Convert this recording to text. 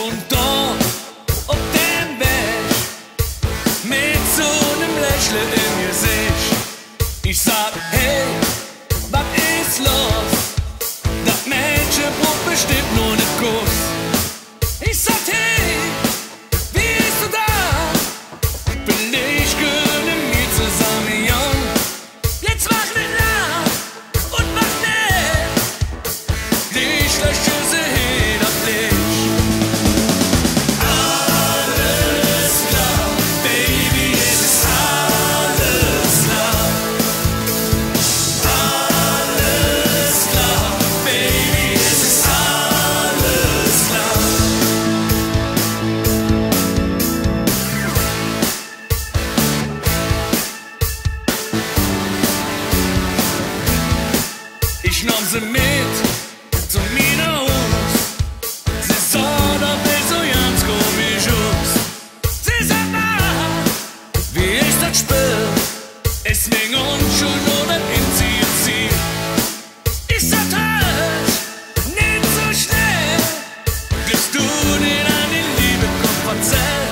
Und da auf dem Weg mit so nem Lächeln im Gesicht. Ich sag, hey, was ist los? Das Mädchen braucht bestimmt nur ne Kuss. Ich sag, hey, wie bist du da? Vielleicht können wir zusammen, Jung. Jetzt mach nicht lang und mach nicht. Die Schüsse hin auf dich. Alles klar, Baby, es ist alles klar. Alles klar, Baby, es ist alles klar. Ich nahm sie mit zu mir Haus. Sie sah dabei so ganz komisch aus. Sie sagt, wie ich das spür, ist mir Unschuld oder Inziehen. Ich sag, nicht so schnell, bis du dir an die Liebe kommst, verzähl.